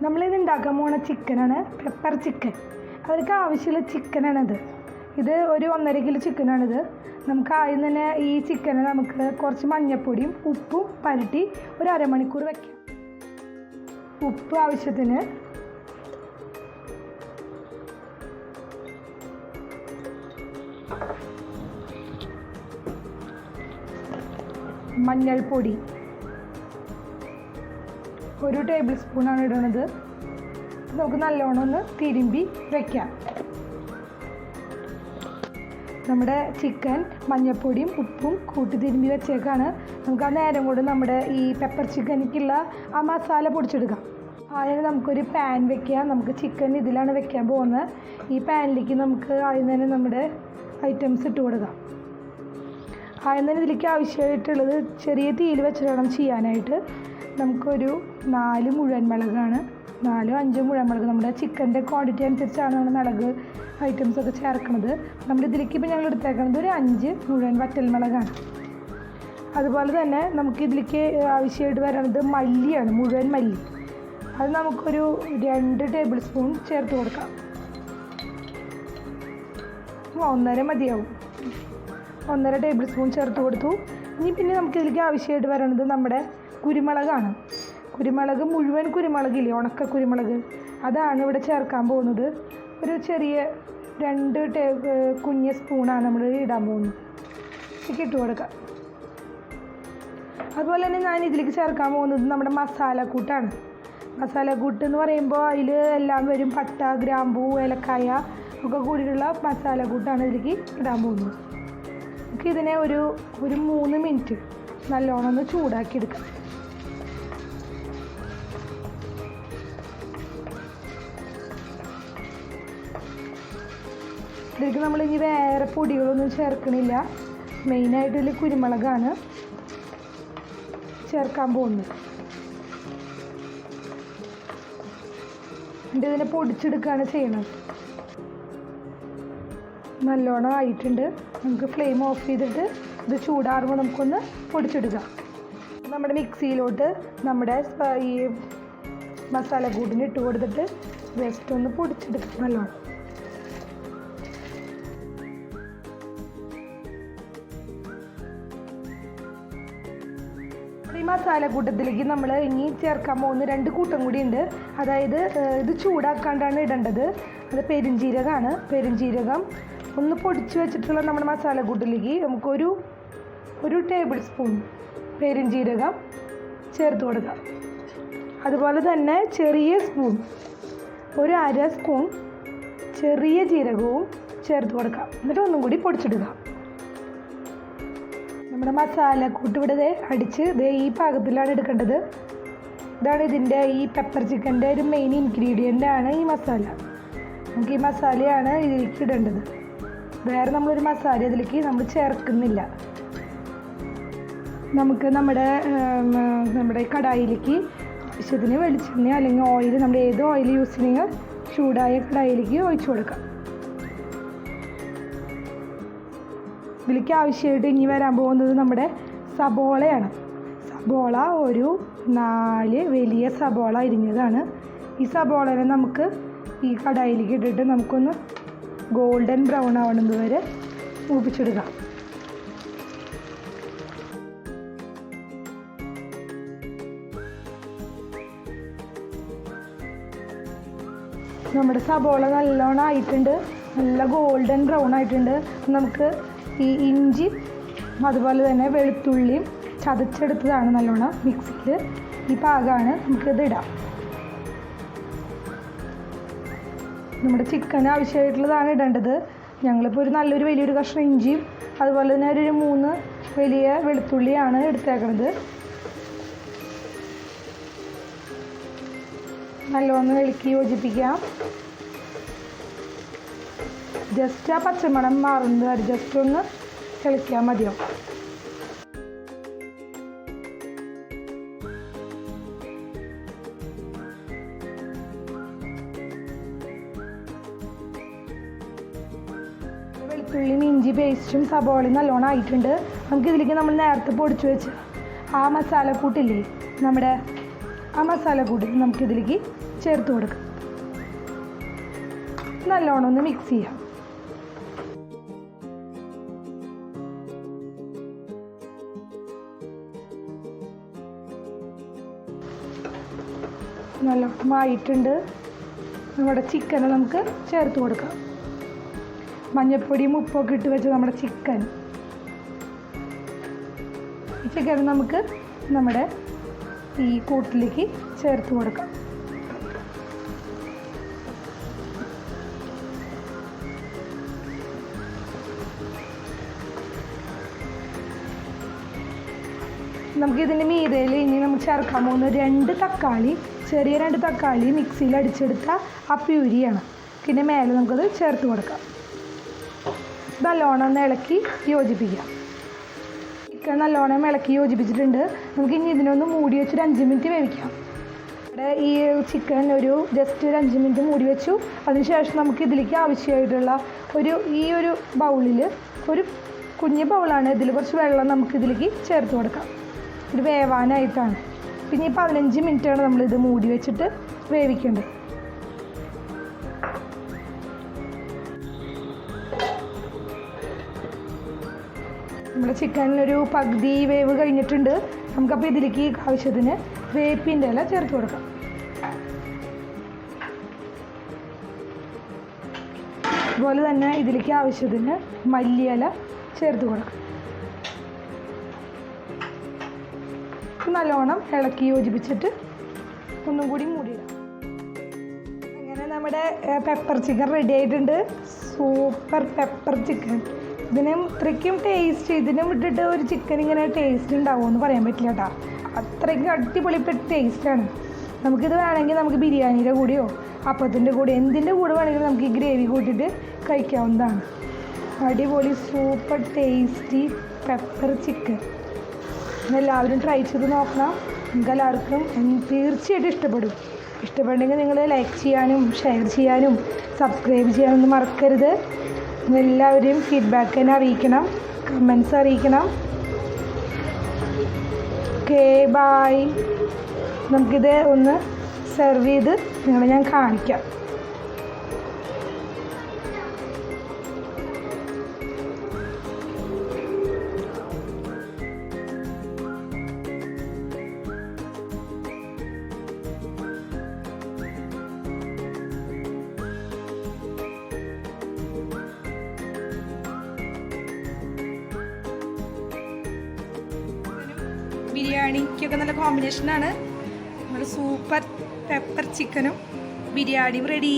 നമ്മളിത് ഉണ്ടാക്കാൻ പോകുന്ന ചിക്കനാണ്, പെപ്പർ ചിക്കൻ. അതിലേക്ക് ആവശ്യമുള്ള ചിക്കനാണിത്. ഇത് ഒരു 1.5 കിലോ ചിക്കനാണിത്. നമുക്ക് ആദ്യം തന്നെ ഈ ചിക്കനെ നമുക്ക് കുറച്ച് മഞ്ഞൾപ്പൊടിയും ഉപ്പും പരട്ടി ഒരു അരമണിക്കൂർ വയ്ക്കാം. ഉപ്പ് ആവശ്യത്തിന്, മഞ്ഞൾപ്പൊടി 1 ടേബിൾ സ്പൂണാണ് ഇടുന്നത്. നമുക്ക് നല്ലോണം ഒന്ന് തിരുമ്പി വയ്ക്കാം. നമ്മുടെ ചിക്കൻ മഞ്ഞൾപ്പൊടിയും ഉപ്പും കൂട്ടി തിരുമ്പി വെച്ചേക്കാണ്. നമുക്ക് ആ നേരം കൊണ്ട് നമ്മുടെ ഈ പെപ്പർ ചിക്കനിക്കുള്ള ആ മസാല പൊടിച്ചെടുക്കാം. ആദ്യം നമുക്കൊരു പാൻ വെക്കാം. നമുക്ക് ചിക്കൻ ഇതിലാണ് വെക്കാൻ പോകുന്നത്. ഈ പാനിലേക്ക് നമുക്ക് ആദ്യം തന്നെ നമ്മുടെ ഐറ്റംസ് ഇട്ട് കൊടുക്കാം. ആദ്യം തന്നെ ഇതിലേക്ക് ആവശ്യമായിട്ടുള്ളത് ചെറിയ തീയിൽ വെച്ചിട്ട് വേണം ചെയ്യാനായിട്ട്. നമുക്കൊരു 4 മുഴുവൻ മുളകാണ്, 4-5 മുഴുവൻ മുളക്. നമ്മുടെ ചിക്കൻ്റെ ക്വാണ്ടിറ്റി അനുസരിച്ചാണ് നമ്മൾ മുളക് ഐറ്റംസൊക്കെ ചേർക്കുന്നത്. നമ്മുടെ ഇതിലേക്ക് ഇപ്പോൾ ഞങ്ങൾ എടുത്തേക്കുന്നത് ഒരു 5 മുഴുവൻ വറ്റൽ മുളകാണ്. അതുപോലെ തന്നെ നമുക്ക് ഇതിലേക്ക് ആവശ്യമായിട്ട് വരുന്നത് മല്ലിയാണ്, മുഴുവൻ മല്ലി. അത് നമുക്കൊരു 2 ടേബിൾ സ്പൂൺ ചേർത്ത് കൊടുക്കാം. 1.5 മതിയാവും. 1.5 ടേബിൾ സ്പൂൺ ചേർത്ത് കൊടുത്തു. ഇനി പിന്നെ നമുക്കിതിലേക്ക് ആവശ്യമായിട്ട് വരുന്നത് നമ്മുടെ കുരുമുളകാണ്. കുരുമുളക്, മുഴുവൻ കുരുമുളകില്ലേ, ഉണക്ക കുരുമുളക്, അതാണ് ഇവിടെ ചേർക്കാൻ പോകുന്നത്. ഒരു ചെറിയ 2 കുഞ്ഞ് സ്പൂണാണ് നമ്മൾ ഇടാൻ പോകുന്നത്. ഇട്ട് കൊടുക്കാം. അതുപോലെ തന്നെ ഞാൻ ഇതിലേക്ക് ചേർക്കാൻ പോകുന്നത് നമ്മുടെ മസാലക്കൂട്ടാണ്. മസാലക്കൂട്ട് എന്ന് പറയുമ്പോൾ അതിൽ എല്ലാം വരും. പട്ട, ഗ്രാമ്പൂ, ഏലക്കായ ഒക്കെ കൂടിയിട്ടുള്ള മസാലക്കൂട്ടാണ് ഇതിലേക്ക് ഇടാൻ പോകുന്നത്. നമുക്ക് ഇതിനെ ഒരു 3 മിനിറ്റ് നല്ലോണം ഒന്ന് ചൂടാക്കി എടുക്കാം. ഇതിലേക്ക് നമ്മളിനി വേറെ പൊടികളൊന്നും ചേർക്കണില്ല. മെയിനായിട്ട് ഇതിൽ കുരുമുളകാണ് ചേർക്കാൻ പോകുന്നത്. ഇതിനെ പൊടിച്ചെടുക്കുകയാണ് ചെയ്യണത്. നല്ലോണം ആയിട്ടുണ്ട്. നമുക്ക് ഫ്ലെയിം ഓഫ് ചെയ്തിട്ട് ഇത് ചൂടാറുമ്പോൾ നമുക്കൊന്ന് പൊടിച്ചെടുക്കാം. നമ്മുടെ മിക്സിയിലോട്ട് നമ്മുടെ ഈ മസാലക്കൂട്ടിന് ഇട്ട് കൊടുത്തിട്ട് ജസ്റ്റ് ഒന്ന് പൊടിച്ചെടുക്കാം നല്ലോണം. ഈ മസാലക്കൂട്ടത്തിലേക്ക് നമ്മൾ ഇനി ചേർക്കാൻ പോകുന്ന 2 കൂട്ടം കൂടി ഉണ്ട്. അതായത് ഇത് ചൂടാക്കാണ്ടാണ് ഇടേണ്ടത്. അത് പെരുംജീരകമാണ്. പെരുംജീരകം ഒന്ന് പൊടിച്ച് വെച്ചിട്ടുള്ള നമ്മുടെ മസാലക്കൂട്ടിലേക്ക് നമുക്കൊരു ടേബിൾ സ്പൂൺ പെരുംജീരകം ചേർത്ത് കൊടുക്കാം. അതുപോലെ തന്നെ ചെറിയ സ്പൂൺ, ഒരു 1/2 സ്പൂൺ ചെറിയ ജീരകവും ചേർത്ത് കൊടുക്കാം. എന്നിട്ട് ഒന്നും കൂടി പൊടിച്ചെടുക്കാം. നമ്മുടെ മസാലക്കൂട്ട് ഇവിടെ അടിച്ച് ഈ പാകത്തിലാണ് എടുക്കേണ്ടത്. ഇതാണ് ഇതിൻ്റെ ഈ പെപ്പർ ചിക്കൻ്റെ ഒരു മെയിൻ ഇൻഗ്രീഡിയൻ്റ് ആണ് ഈ മസാല. നമുക്ക് ഈ മസാലയാണ് ഇതിലേക്ക് ഇടേണ്ടത്. വേറെ നമ്മളൊരു മസാല ഇതിലേക്ക് നമ്മൾ ചേർക്കുന്നില്ല. നമുക്ക് നമ്മുടെ കടായിലേക്ക് ആവശ്യത്തിന് വെളിച്ചെണ്ണ അല്ലെങ്കിൽ ഓയിൽ, നമ്മുടെ ഏത് ഓയിൽ യൂസ് ചെയ്യുക, ചൂടായ കടായിലേക്ക് ഒഴിച്ചു കൊടുക്കാം. ഇതിലേക്ക് ആവശ്യമായിട്ട് ഇനി വരാൻ പോകുന്നത് നമ്മുടെ സബോളയാണ്. സബോള ഒരു 4 വലിയ സബോള അരിഞ്ഞതാണ്. ഈ സബോളനെ നമുക്ക് ഈ കടായിലേക്ക് ഇട്ടിട്ട് നമുക്കൊന്ന് ഗോൾഡൻ ബ്രൗൺ ആവുന്നത് വരെ മൂപ്പിച്ചെടുക്കാം. നമ്മുടെ സബോള നല്ലോണം ആയിട്ടുണ്ട്, നല്ല ഗോൾഡൻ ബ്രൗൺ ആയിട്ടുണ്ട്. നമുക്ക് ഈ ഇഞ്ചി അതുപോലെ തന്നെ വെളുത്തുള്ളിയും ചതച്ചെടുത്തതാണ് നല്ലോണം മിക്സിയിൽ. ഈ പാകമാണ്. നമുക്കിത് ഇടാം. നമ്മുടെ ചിക്കന് ആവശ്യമായിട്ടുള്ളതാണ് ഇടേണ്ടത്. ഞങ്ങളിപ്പോൾ ഒരു വലിയൊരു കഷ്ണം ഇഞ്ചിയും അതുപോലെ തന്നെ ഒരു 3 വലിയ വെളുത്തുള്ളിയാണ് എടുത്തേക്കുന്നത്. നല്ലോണം ഇളക്കി യോജിപ്പിക്കാം. ജസ്റ്റ് ആ പച്ചമണം മാറുന്നത് വരെ ജസ്റ്റ് ഒന്ന് ഇളക്കിയാൽ മതിയാവും. വെളുത്തുള്ളിയും ഇഞ്ചി പേസ്റ്റും സബോളയും നല്ലോണം ആയിട്ടുണ്ട്. നമുക്കിതിലേക്ക് നമ്മൾ നേരത്തെ പൊടിച്ചു വെച്ച് ആ മസാലക്കൂട്ടില്ലേ, നമ്മുടെ ആ മസാലക്കൂട്ട് നമുക്കിതിലേക്ക് ചേർത്ത് കൊടുക്കാം. നല്ലോണം ഒന്ന് മിക്സ് ചെയ്യാം. നല്ലോണം ആയിട്ടുണ്ട്. നമ്മുടെ ചിക്കന് നമുക്ക് ചേർത്ത് കൊടുക്കാം. മഞ്ഞൾപ്പൊടിയും ഉപ്പൊക്കെ ഇട്ട് വെച്ച് നമ്മുടെ ചിക്കൻ നമുക്ക് നമ്മുടെ ഈ കൂട്ടിലേക്ക് ചേർത്ത് കൊടുക്കാം. നമുക്കിതിൻ്റെ മീതയിൽ ഇനി നമുക്ക് ചേർക്കാൻ പോകുന്ന 2 തക്കാളി, ചെറിയ 2 തക്കാളി മിക്സിയിൽ അടിച്ചെടുത്ത ആ പ്യൂരിയാണ്. പിന്നെ മേലെ നമുക്കത് ചേർത്ത് കൊടുക്കാം. നല്ലോണം ഒന്ന് ഇളക്കി യോജിപ്പിക്കാം. ചിക്കൻ നല്ലോണം ഇളക്കി യോജിപ്പിച്ചിട്ടുണ്ട്. നമുക്ക് ഇനി ഇതിനൊന്ന് മൂടി വെച്ച് 5 മിനിറ്റ് വേവിക്കാം. ഇവിടെ ഈ ചിക്കൻ ജസ്റ്റ് ഒരു 5 മിനിറ്റ് മൂടി വെച്ചു. അതിനുശേഷം നമുക്ക് ഇതിലേക്ക് ആവശ്യമായിട്ടുള്ള ഈ ഒരു ബൗളിൽ, ഒരു കുഞ്ഞ് ബൗളാണ്, ഇതിൽ കുറച്ച് വെള്ളം നമുക്ക് ഇതിലേക്ക് ചേർത്ത് കൊടുക്കാം. ഇത് വേവാനായിട്ടാണ്. പിന്നെ ഈ 15 മിനിറ്റാണ് നമ്മളിത് മൂടി വെച്ചിട്ട് വേവിക്കേണ്ടത്. നമ്മുടെ ചിക്കനിലൊരു പകുതി വേവ് കഴിഞ്ഞിട്ടുണ്ട്. നമുക്കപ്പോൾ ഇതിലേക്ക് ആവശ്യത്തിന് വേപ്പിൻ്റെ ഇല ചേർത്ത് കൊടുക്കാം. അതുപോലെ തന്നെ ഇതിലേക്ക് ആവശ്യത്തിന് മല്ലിയില ചേർത്ത് കൊടുക്കാം. നല്ലോണം ഇളക്കി യോജിപ്പിച്ചിട്ട് ഒന്നും കൂടി മൂടിയിടാം. അങ്ങനെ നമ്മുടെ പെപ്പർ ചിക്കൻ റെഡി ആയിട്ടുണ്ട്. Super pepper chicken. ഇതിനും ഇത്രയ്ക്കും ടേസ്റ്റ്, ഇതിനും ഇട്ടിട്ട് ഒരു ചിക്കൻ ഇങ്ങനെ ടേസ്റ്റ് ഉണ്ടാവുമെന്ന് പറയാൻ പറ്റില്ല കേട്ടോ. അത്രയ്ക്കും അടിപൊളി ടേസ്റ്റാണ്. നമുക്കിത് വേണമെങ്കിൽ നമുക്ക് ബിരിയാണിയുടെ കൂടെയോ അപ്പത്തിൻ്റെ കൂടെ എന്തിൻ്റെ കൂടെ വേണമെങ്കിലും നമുക്ക് ഈ ഗ്രേവി കൂട്ടിയിട്ട് കഴിക്കാവുന്നതാണ്. അടിപൊളി സൂപ്പർ ടേസ്റ്റി പെപ്പർ ചിക്കൻ. എല്ലാവരും ട്രൈ ചെയ്ത് നോക്കണം. നിങ്ങൾക്ക് എല്ലാവർക്കും തീർച്ചയായിട്ടും ഇഷ്ടപ്പെടും. ഇഷ്ടപ്പെടുമെങ്കിൽ നിങ്ങൾ ലൈക്ക് ചെയ്യാനും ഷെയർ ചെയ്യാനും സബ്സ്ക്രൈബ് ചെയ്യാനൊന്നും മറക്കരുത്. എല്ലാവരെയും ഫീഡ്ബാക്ക് തന്നെ അറിയിക്കണം, കമൻസ് അറിയിക്കണം. Okay, bye. നമുക്കിത് ഒന്ന് സെർവ് ചെയ്ത് നിങ്ങളെ ഞാൻ കാണിക്കാം. ബിരിയാണിക്കൊക്കെ നല്ല കോമ്പിനേഷനാണ്. നമ്മുടെ സൂപ്പർ പെപ്പർ ചിക്കനും ബിരിയാണിയും റെഡി.